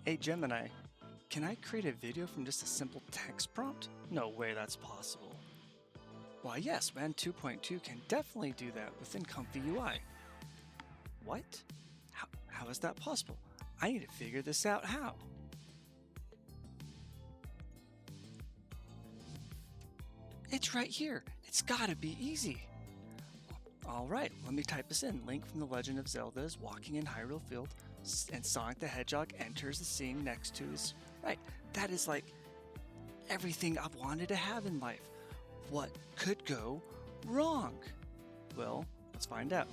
Hey Gemini, can I create a video from just a simple text prompt? No way that's possible. Why yes, WAN 2.2 can definitely do that within ComfyUI. What? How is that possible? I need to figure this out how. It's right here. It's gotta be easy. Alright, let me type this in. Link from The Legend of Zelda is walking in Hyrule Field, and Sonic the Hedgehog enters the scene next to his... Right, that is like everything I've wanted to have in life. What could go wrong? Well, let's find out.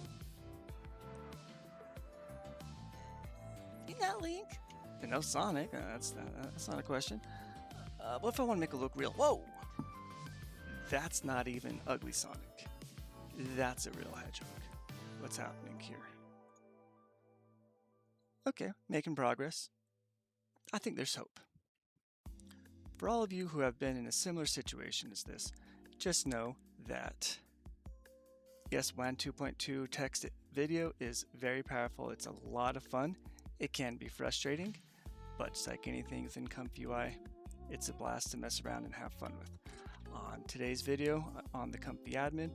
In that link? No Sonic, that's not a question. What if I want to make it look real? Whoa! That's not even ugly Sonic. That's a real hedgehog. What's happening here? Okay, making progress. I think there's hope. For all of you who have been in a similar situation as this, just know that yes, WAN 2.2 text video is very powerful. It's a lot of fun. It can be frustrating, but just like anything within ComfyUI, it's a blast to mess around and have fun with. On today's video on the Comfy admin,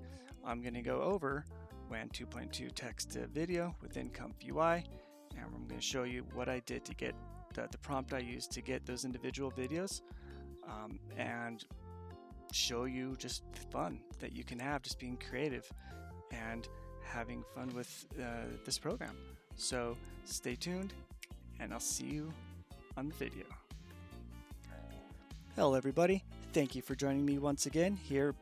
I'm going to go over WAN 2.2 text to video within ComfyUI, and I'm going to show you what I did to get the prompt I used to get those individual videos, and show you just fun that you can have just being creative and having fun with this program. So stay tuned, and I'll see you on the video. Hello everybody, thank you for joining me once again here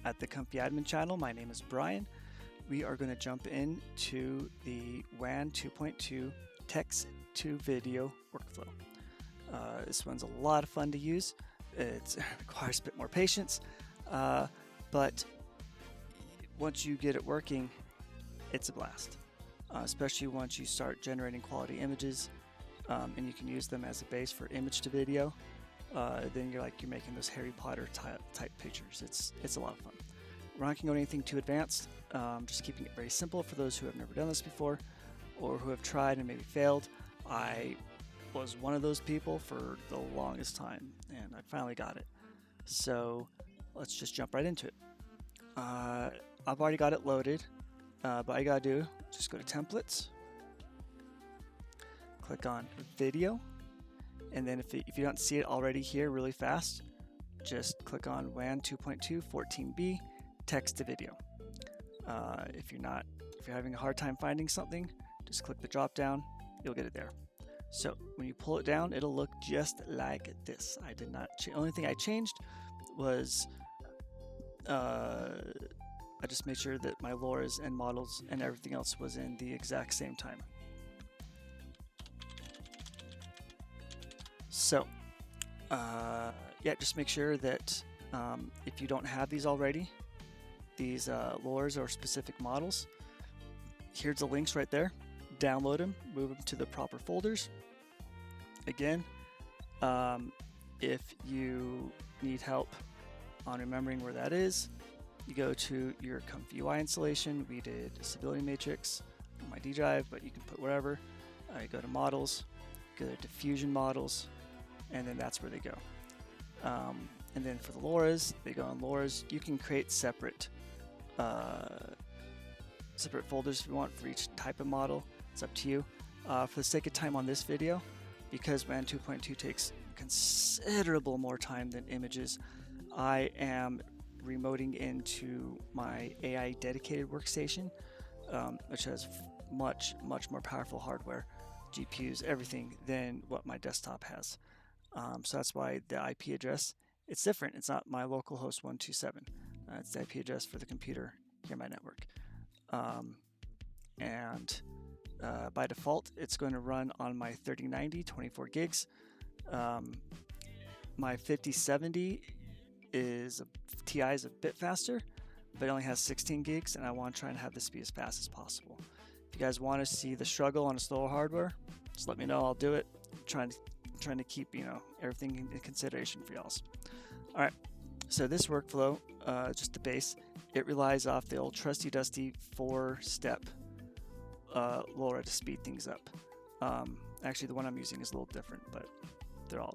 at the Comfy Admin channel. My name is Brian. We are going to jump into the WAN 2.2 text to video workflow. This one's a lot of fun to use. It requires a bit more patience, but once you get it working, it's a blast, especially once you start generating quality images, and you can use them as a base for image to video. Then you're making those Harry Potter type pictures. It's a lot of fun. We're not going to go anything too advanced, just keeping it very simple for those who have never done this before or who have tried and maybe failed. I was one of those people for the longest time, and I finally got it. So let's just jump right into it. I've already got it loaded, but all you gotta do, just go to templates, click on video, and then if you don't see it already here really fast, just click on WAN 2.2 14B text to video. If you're having a hard time finding something, just click the drop down, you'll get it there. So when you pull it down, it'll look just like this. I did not change. Only thing I changed was I just made sure that my loras and models and everything else was in the exact same time. So yeah, just make sure that if you don't have these already, these loras or specific models, here's the links right there. Download them, move them to the proper folders. Again, if you need help on remembering where that is, you go to your ComfyUI installation. We did a stability matrix on my D drive, but you can put wherever. You go to models, go to diffusion models, and then that's where they go. And then for the loras, they go on loras. You can create separate folders if you want for each type of model. It's up to you. For the sake of time on this video, because WAN 2.2 takes considerable more time than images, I am remoting into my AI dedicated workstation, which has much more powerful hardware, GPUs, everything than what my desktop has. So that's why the IP address, it's different. It's not my localhost 127. It's the IP address for the computer here in my network. By default, it's going to run on my 3090, 24 gigs. My 5070 Ti is a bit faster, but it only has 16 gigs, and I want to try and have this be as fast as possible. If you guys want to see the struggle on a slower hardware, just let me know. I'll do it. I'm trying to keep everything in consideration for y'all. All right. So this workflow, just the base, it relies off the old trusty dusty 4-step LoRa to speed things up. Actually, the one I'm using is a little different, but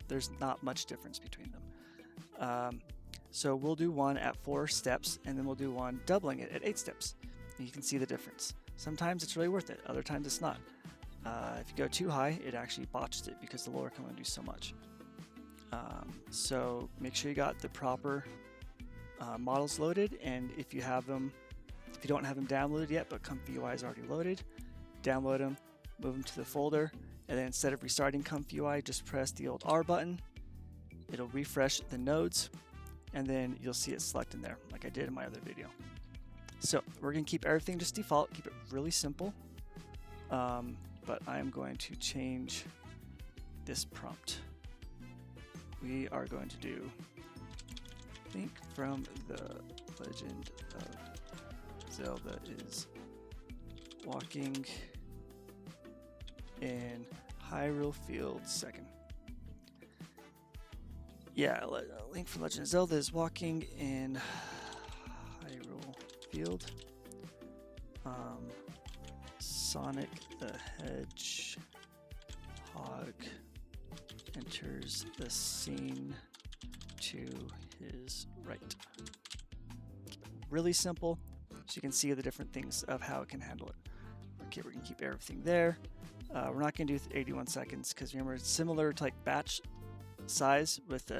there's not much difference between them. So we'll do one at 4 steps, and then we'll do one doubling it at 8 steps. And you can see the difference. Sometimes it's really worth it, other times it's not. If you go too high, it actually botches it because the lower can only do so much. So make sure you got the proper models loaded, and if you don't have them downloaded yet, but ComfyUI is already loaded, download them, move them to the folder, and then instead of restarting ComfyUI, just press the old R button. It'll refresh the nodes, and then you'll see it select in there, like I did in my other video. So we're going to keep everything just default, keep it really simple, but I'm going to change this prompt. We are going to do Link from the Legend of Zelda is walking in Hyrule Field 2nd. Yeah, Link from Legend of Zelda is walking in Hyrule Field. Sonic the Hedgehog enters the scene to his right. Really simple, so you can see the different things of how it can handle it. Okay, we're gonna keep everything there. We're not gonna do 81 seconds because remember it's similar to like batch size with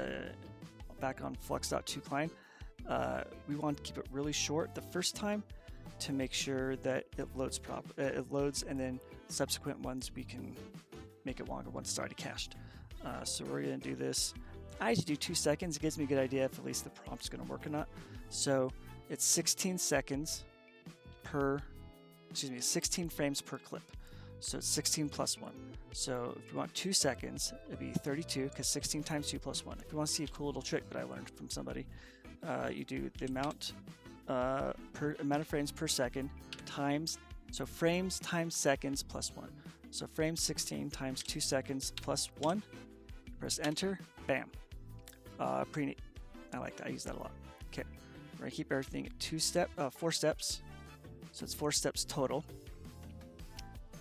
back on flux.to client. We want to keep it really short the first time to make sure that it loads it loads, and then subsequent ones we can make it longer once it's already cached. So we're going to do this. I usually do 2 seconds. It gives me a good idea if at least the prompt's going to work or not. So it's 16 seconds per, 16 frames per clip. So it's 16 plus 1. So if you want 2 seconds, it'd be 32 because 16 times 2 plus 1. If you want to see a cool little trick that I learned from somebody, you do the amount of frames per second times, so frames times seconds plus 1. So frames 16 times 2 seconds plus 1. Press enter, bam. Pretty neat. I like that. I use that a lot. Okay, we're gonna keep everything at 4 steps. So it's 4 steps total.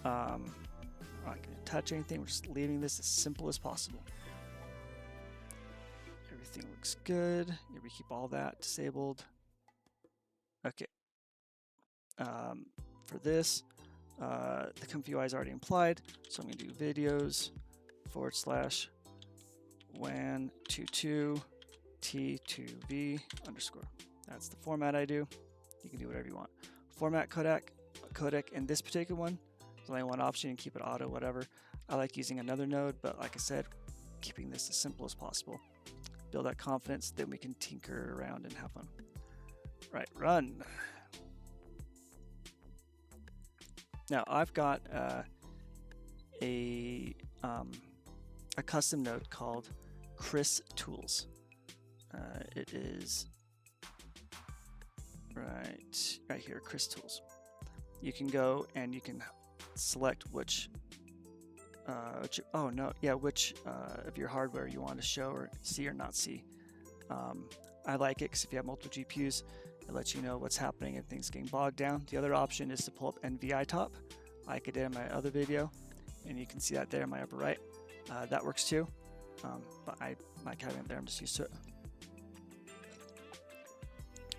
I'm not gonna touch anything. We're just leaving this as simple as possible. Everything looks good. Here we keep all that disabled. Okay. For this, the ComfyUI is already implied, so I'm going to do videos / WAN22 T2V _. That's the format I do. You can do whatever you want. Format codec in this particular one, there's only one option. You can keep it auto, whatever. I like using another node, but like I said, keeping this as simple as possible. Build that confidence, then we can tinker around and have fun. Right, run. Now I've got a custom node called Chris Tools. It is right here, Chris Tools. You can go and you can select which of your hardware you want to show or see or not see. I like it because if you have multiple GPUs, it lets you know what's happening and things getting bogged down. The other option is to pull up NVI top, like I did in my other video, and you can see that there in my upper right. That works too, but I like having it there. I'm just used to it.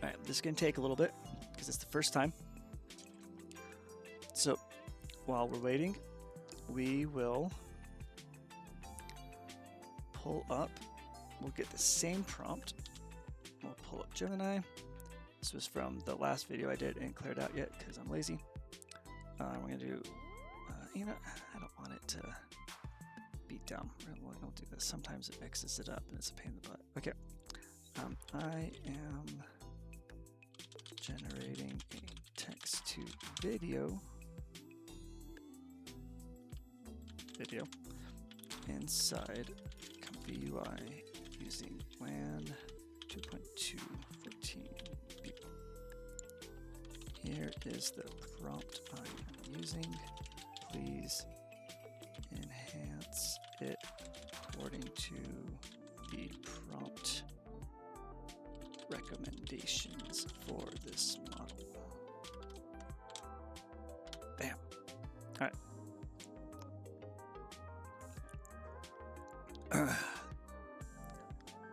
All right, this is going to take a little bit because it's the first time. So while we're waiting, we will pull up. We'll get the same prompt. We'll pull up Gemini. This was from the last video I did, ain't cleared out yet because I'm lazy. We're gonna do, I don't want it to be dumb. We'll do this. Sometimes it mixes it up and it's a pain in the butt. Okay. I am generating a text to video inside ComfyUI using WAN 2.2.14. Here is the prompt I am using. Please enhance it according to the prompt recommendations for this model. Bam. All right. There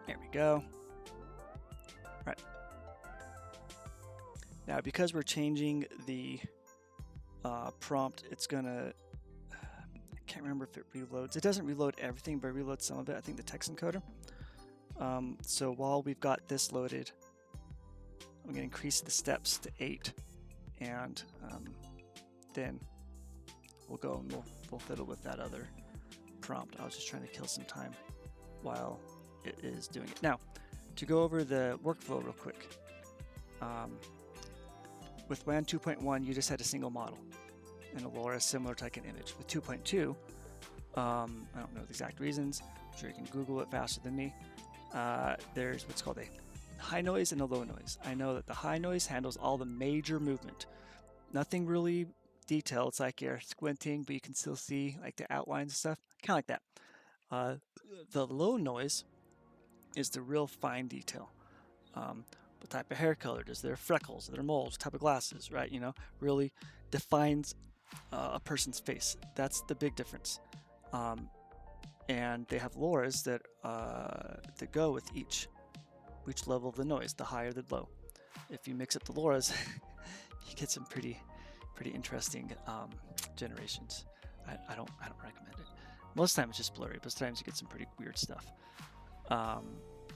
we go. Right. Now, because we're changing the prompt, it's gonna, I can't remember if it reloads. It doesn't reload everything, but it reloads some of it. I think the text encoder. So while we've got this loaded, I'm going to increase the steps to 8, and then we'll go and we'll fiddle with that other prompt. I was just trying to kill some time while it is doing it. Now, to go over the workflow real quick. With WAN 2.1, you just had a single model and a LoRa similar to like an image. With 2.2, I don't know the exact reasons. I'm sure you can Google it faster than me. There's what's called a high noise and a low noise. I know that the high noise handles all the major movement. Nothing really detailed. It's like you're squinting, but you can still see like the outlines and stuff. Kind of like that. The low noise is the real fine detail. What type of hair color, does there freckles, are there moles, type of glasses, right? You know, really defines a person's face. That's the big difference. And they have loras that go with each level of the noise, the higher the low. If you mix up the loras, you get some pretty interesting generations. I don't recommend it. Most of the time it's just blurry, but sometimes you get some pretty weird stuff.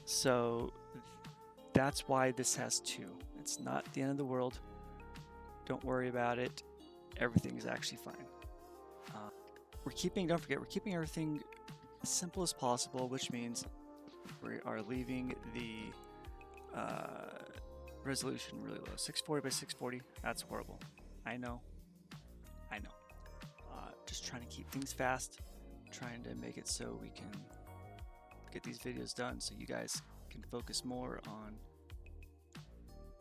So that's why this has 2. It's not the end of the world. Don't worry about it. Everything is actually fine. Don't forget, we're keeping everything as simple as possible, which means we are leaving the resolution really low. 640 by 640, that's horrible. I know. Just trying to keep things fast, trying to make it so we can get these videos done so you guys can focus more on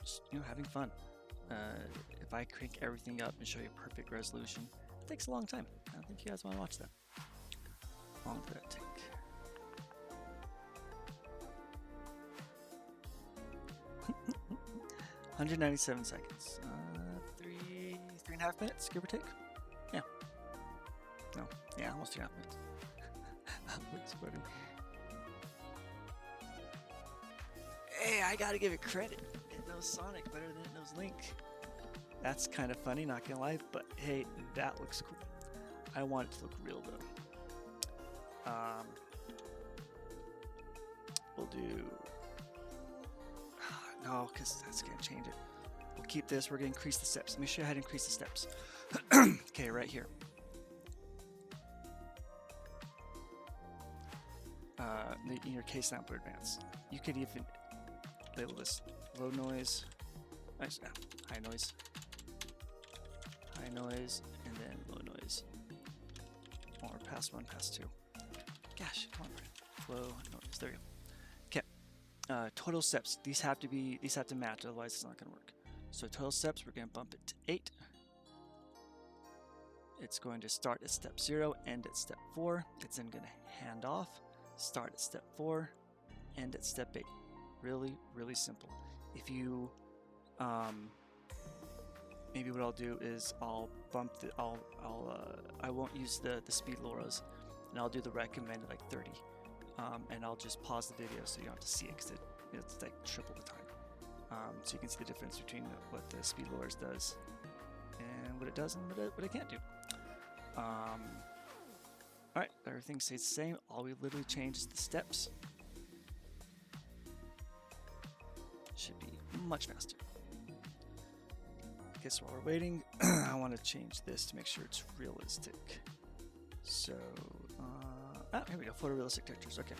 just, having fun. If I crank everything up and show you perfect resolution, it takes a long time. I don't think you guys want to watch that. How long did that take? $197 seconds. 3.5 minutes, give or take. Yeah. No. Yeah, almost 3.5 minutes. Looks funny. Hey, I gotta give it credit. It knows Sonic better than it knows Link. That's kind of funny, not gonna lie, but hey, that looks cool. I want it to look real though. We'll do... No, because that's gonna change it. We'll keep this, we're gonna increase the steps. Let me show you how to increase the steps. Okay, right here. In your K sampler advance, you could even label this low noise, high noise, and then low noise, or pass 1, pass 2. Gosh, come on, Brian. Low noise. There you go. Okay. Total steps. These have to match, otherwise it's not going to work. So total steps, we're going to bump it to 8. It's going to start at step 0, end at step 4. It's then going to hand off, start at step 4, end at step 8. Really, really simple. If you, maybe what I'll do is I'll bump the, I won't use the speed loras, and I'll do the recommended like 30, and I'll just pause the video so you don't have to see it because it's like triple the time. So you can see the difference between what the speed loras does and what it does and what it can't do. Alright, everything stays the same. All we literally change is the steps. Should be much faster. I guess while we're waiting, I want to change this to make sure it's realistic. So, here we go, photorealistic textures, okay.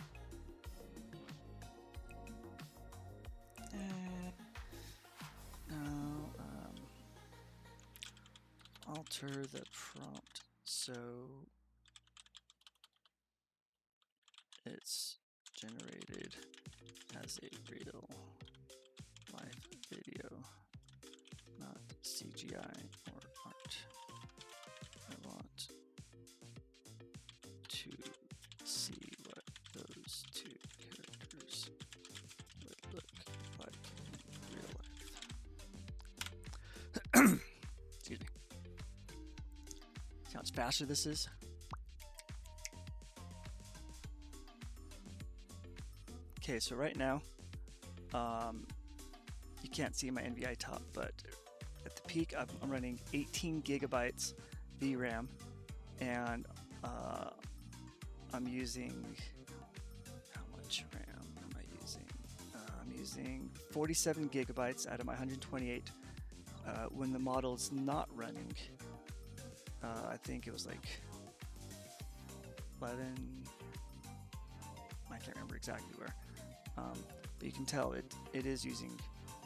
Now, alter the prompt so it's generated as a real life video, not CGI or art. I want to see what those 2 characters would look like in real life. Excuse me. See how much faster this is? Okay, so right now, you can't see my NVI top, but at the peak, I'm running 18 gigabytes VRAM, and I'm using, how much RAM am I using? I'm using 47 gigabytes out of my 128. When the model's not running, I think it was like 11, I can't remember exactly where, but you can tell it is using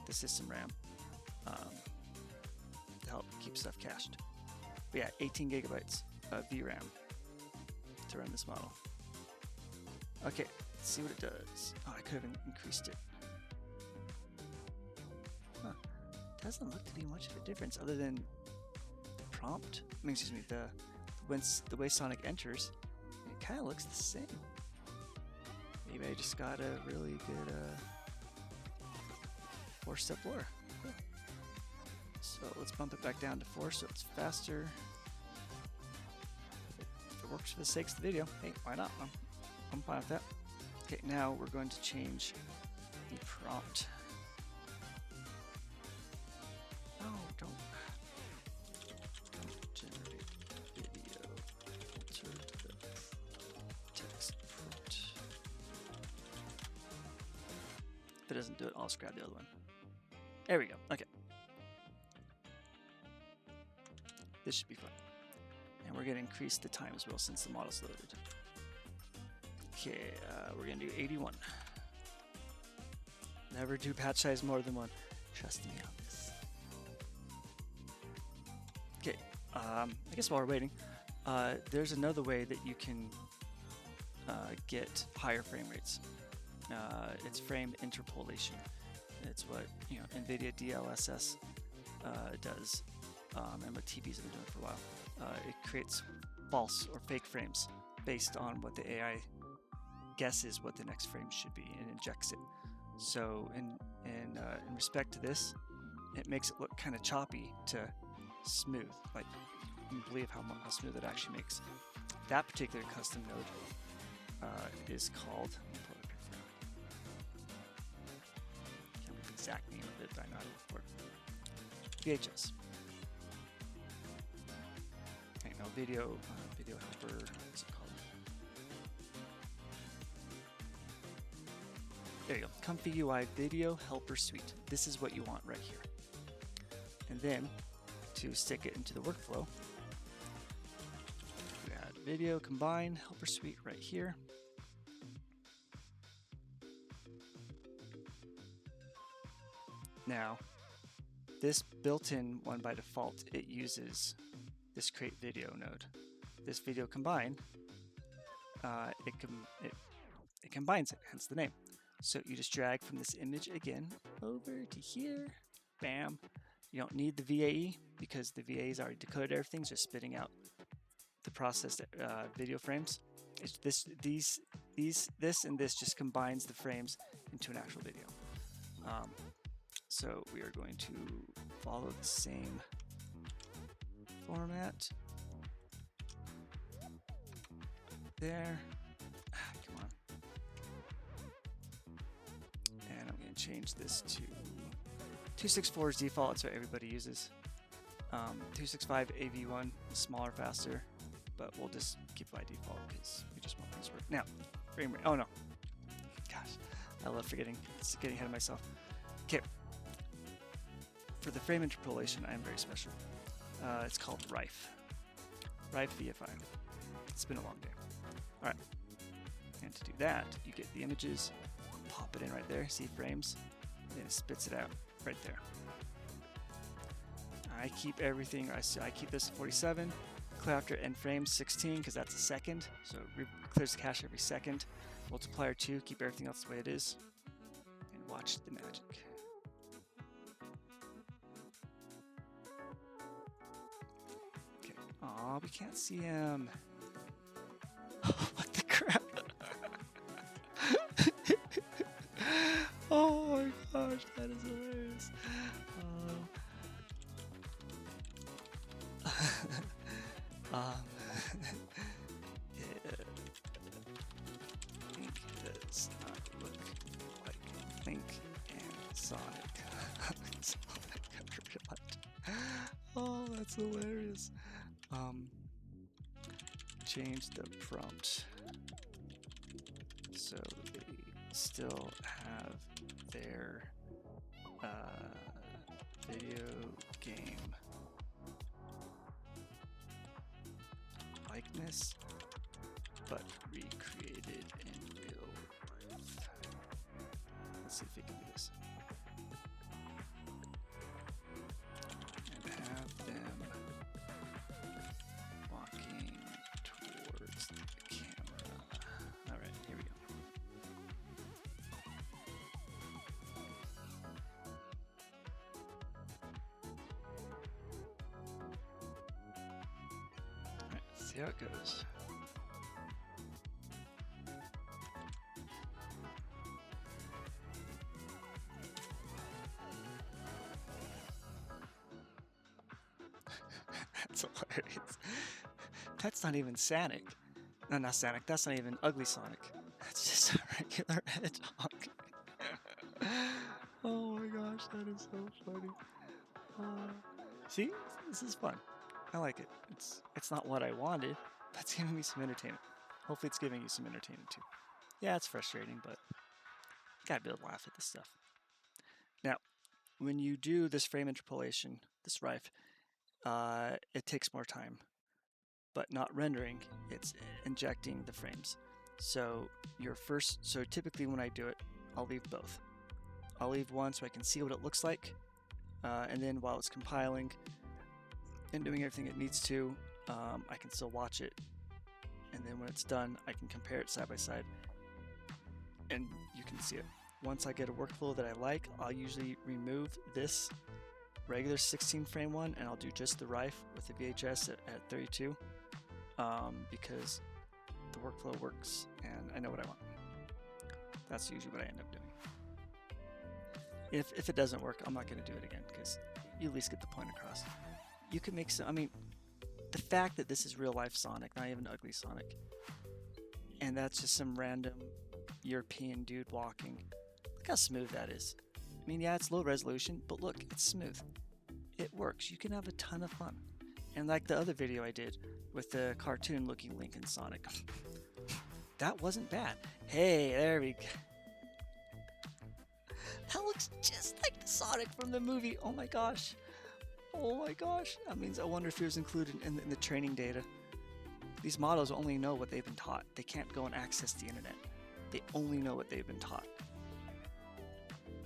the system RAM to help keep stuff cached. But yeah, 18 gigabytes of VRAM to run this model. Okay, let's see what it does. Oh, I could have increased it. Huh. Doesn't look to be much of a difference other than the prompt. I mean, excuse me, the way Sonic enters, it kind of looks the same. Maybe I just got a really good 4-step lore. Cool. So let's bump it back down to 4 so it's faster. If it works for the sakes of the video, hey, why not? I'm fine with that. Okay, now we're going to change the prompt. Oh, don't generate video. Alter the text prompt. If it doesn't do it, I'll just grab the other one. There we go. Okay. This should be fun. And we're going to increase the time as well since the model's loaded. Okay, we're going to do 81. Never do patch size more than 1. Trust me on this. Okay, I guess while we're waiting, there's another way that you can get higher frame rates. It's frame interpolation. It's what NVIDIA DLSS does, and what TVs have been doing for a while. It creates false or fake frames based on what the AI guesses what the next frame should be and injects it. So in respect to this, it makes it look kind of choppy to smooth. Like, you can believe how smooth it actually makes. That particular custom node is called, I can't remember the exact name of it, but I know how to look for it. VHS. Okay, now video helper, what's it called? There you go, ComfyUI Video Helper Suite. This is what you want right here. And then, to stick it into the workflow, we add Video Combine Helper Suite right here. Now, this built-in one by default, it uses this create video node. This video combine, it combines it, hence the name. So you just drag from this image again over to here, bam. You don't need the VAE because the VAE's already decoded everything, so spitting out the processed video frames. It's this and this just combines the frames into an actual video. So we are going to follow the same format. There. Come on. And I'm going to change this to 264's default. That's what everybody uses. 265 AV1 is smaller, faster, but we'll just keep it by default because we just want things to work. Now, frame rate. Oh no. Gosh, I love forgetting. It's getting ahead of myself. Okay. For the frame interpolation, I am very special. It's called Rife. Rife VFI. It's been a long day. Alright. And to do that, you get the images, pop it in right there, see frames, and it spits it out right there. I keep everything, I keep this at 47, clear after end frame 16 because that's a second, so it clears the cache every second. Multiplier 2, keep everything else the way it is, and watch the magic. Okay, aw, we can't see him. What the crap? Oh my gosh, that is hilarious. It does not look Link and Sonic. Oh, that's hilarious. Change the prompt so they still have their video game likeness, but recreated in real life. Let's see if we can do this. And have them walking towards the camera. All right, here we go. All right, let's see how it goes. That's hilarious. That's not even Sonic. No, not Sonic. That's not even Ugly Sonic. That's just a regular hedgehog. Oh my gosh, that is so funny. See, this is fun. I like it. It's not what I wanted, but it's giving me some entertainment. Hopefully it's giving you some entertainment too. Yeah, it's frustrating, but you gotta be able to laugh at this stuff. Now, when you do this frame interpolation, this rif, it takes more time, but not rendering, it's injecting the frames. So so typically when I do it, I'll leave both. I'll leave one so I can see what it looks like, and then while it's compiling and doing everything it needs to, I can still watch it, and then when it's done, I can compare it side by side, and you can see it. Once I get a workflow that I like, I'll usually remove this regular 16 frame one, and I'll do just the rif with the VHS at 32, because the workflow works and I know what I want. That's usually what I end up doing. If it doesn't work, I'm not going to do it again, because you at least get the point across. You can make some, I mean, the fact that this is real life Sonic, not even Ugly Sonic, and that's just some random European dude walking. Look how smooth that is. I mean, yeah, it's low resolution, but look, it's smooth. It works. You can have a ton of fun. And like the other video I did with the cartoon looking Link and Sonic, that wasn't bad. Hey, there we go. That looks just like the Sonic from the movie. Oh my gosh. Oh my gosh. That means I wonder if it was included in the training data. These models only know what they've been taught. They can't go and access the internet. They only know what they've been taught.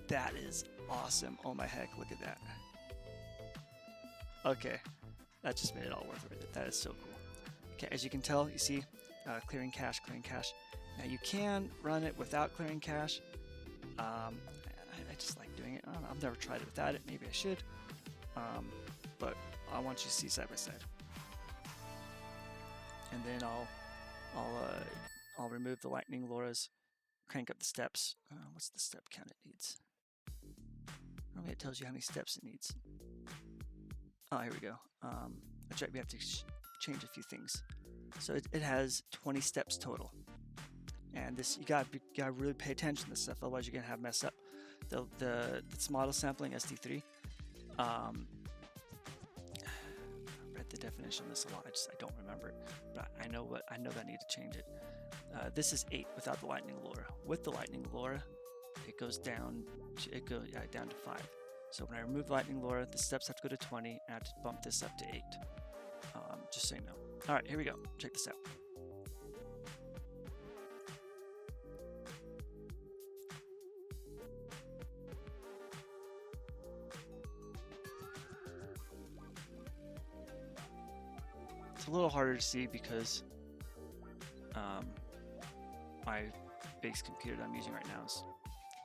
That is awesome. Oh my heck, look at that. Okay, that just made it all worth it. That is so cool. Okay, as you can tell, you see clearing cache, clearing cache. Now you can run it without clearing cache. I just like doing it. I don't know, I've never tried it without it. Maybe I should. But I want you to see side by side. And then I'll remove the lightning loras, crank up the steps. What's the step count it needs? Normally it tells you how many steps it needs. Oh, here we go. That's right, we have to change a few things. So it has 20 steps total. And this, you gotta really pay attention to this stuff, otherwise you're gonna have mess up. It's model sampling SD3. I read the definition of this a lot. I don't remember it, but I know that I need to change it. This is 8 without the lightning lora. With the lightning lora, it goes down down to 5. So when I remove lightning lora, the steps have to go to 20, and I have to bump this up to 8. Just so you know. All right, here we go. Check this out. It's a little harder to see because my base computer that I'm using right now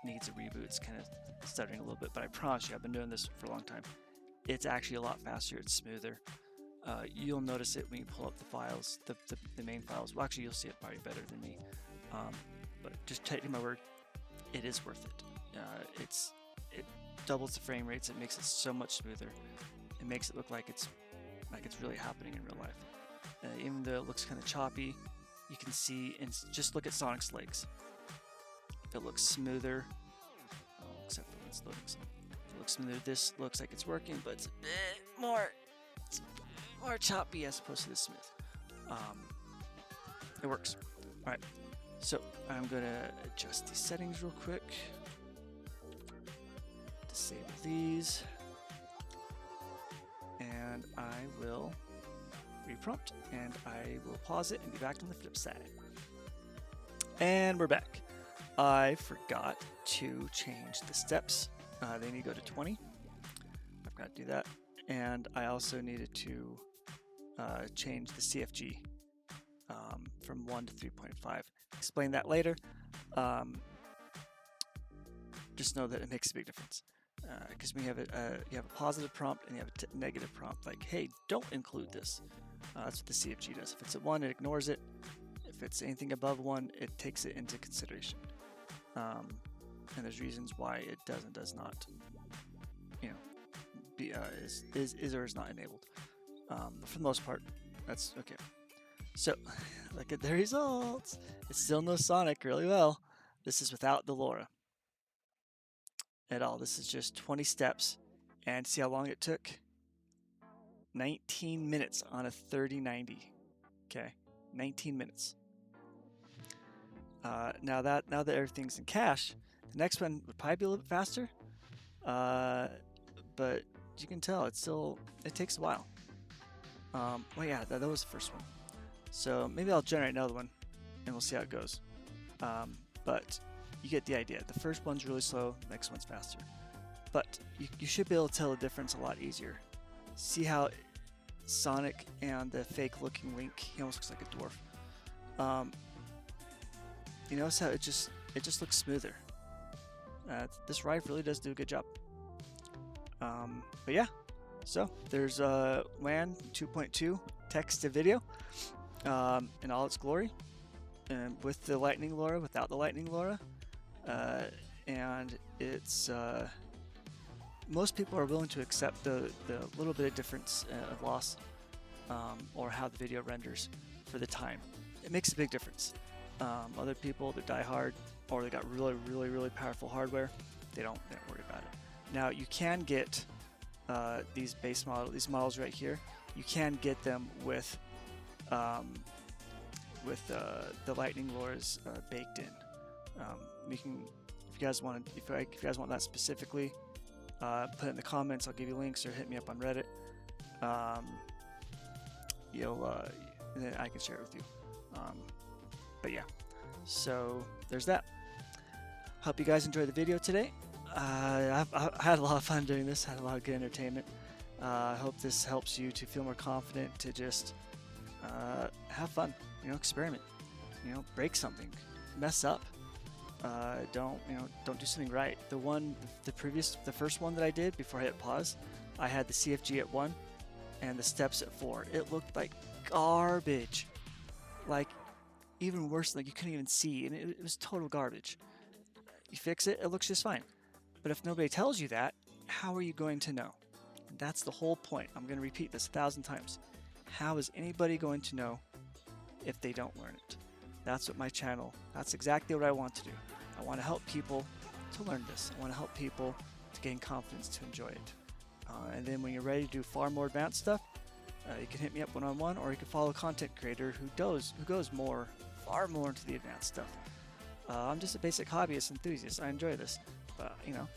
needs a reboot. It's kind of stuttering a little bit, but I promise you, I've been doing this for a long time. It's actually a lot faster. It's smoother. You'll notice it when you pull up the files, the main files. Well, actually, you'll see it probably better than me. But just taking my word, it is worth it. It doubles the frame rates. It makes it so much smoother. It makes it look like it's really happening in real life. Even though it looks kind of choppy, you can see, and just look at Sonic's legs. It looks smoother. it's loading some. It looks smoother. This looks like it's working, but it's a bit more choppy as opposed to this smooth. It works. All right, so I'm gonna adjust these settings real quick. Disable these, and I will reprompt, and I will pause it and be back on the flip side. And we're back. I forgot to change the steps. They need to go to 20. I've got to do that. And I also needed to change the CFG from 1 to 3.5. Explain that later. Just know that it makes a big difference. Because when you have a positive prompt and you have a negative prompt, like, hey, don't include this. That's what the CFG does. If it's at 1, it ignores it. If it's anything above 1, it takes it into consideration. And there's reasons why it does not, is or is not enabled. But for the most part, that's okay. So, look at the results. It still knows Sonic really well. This is without the LoRa at all. This is just 20 steps, and see how long it took? 19 minutes on a 3090. Okay, 19 minutes. Now that everything's in cache, the next one would probably be a little bit faster, but you can tell it takes a while. Well, yeah, that was the first one. So maybe I'll generate another one, and we'll see how it goes. But you get the idea. The first one's really slow, the next one's faster. But you should be able to tell the difference a lot easier. See how Sonic and the fake-looking Link, he almost looks like a dwarf. You notice how it just looks smoother. This Rive really does do a good job. But yeah, so there's WAN 2.2 text to video in all its glory, and with the Lightning LoRa, without the Lightning LoRa, and it's most people are willing to accept the little bit of difference of loss or how the video renders for the time. It makes a big difference. Other people that die hard or they got really powerful hardware, they don't worry about it. Now you can get these models right here. You can get them with the Lightning LoRas baked in. We can, if you guys want that specifically, put it in the comments. I'll give you links, or hit me up on Reddit. And then I can share it with you. But yeah, so there's that. Hope you guys enjoyed the video today. I had a lot of fun doing this. Had a lot of good entertainment. I hope this helps you to feel more confident to just have fun. Experiment. Break something, mess up. Don't do something right. The first one that I did before I hit pause, I had the CFG at 1 and the steps at 4. It looked like garbage, like even worse. Like you couldn't even see, and it was total garbage. You fix it, it looks just fine. But if nobody tells you that, how are you going to know? That's the whole point. I'm going to repeat this 1,000 times. How is anybody going to know if they don't learn it? That's what my channel, that's exactly what I want to do. I want to help people to learn this. I want to help people to gain confidence to enjoy it. And then when you're ready to do far more advanced stuff, you can hit me up one-on-one, or you can follow a content creator who goes far more into the advanced stuff. I'm just a basic hobbyist enthusiast. I enjoy this, but I'm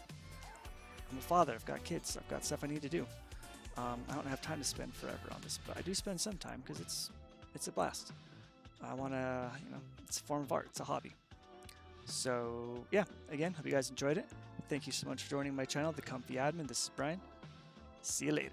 a father. I've got kids. I've got stuff I need to do. I don't have time to spend forever on this, but I do spend some time because it's a blast. I want to, it's a form of art. It's a hobby. So yeah, again, hope you guys enjoyed it. Thank you so much for joining my channel, The Comfy Admin. This is Brian. See you later.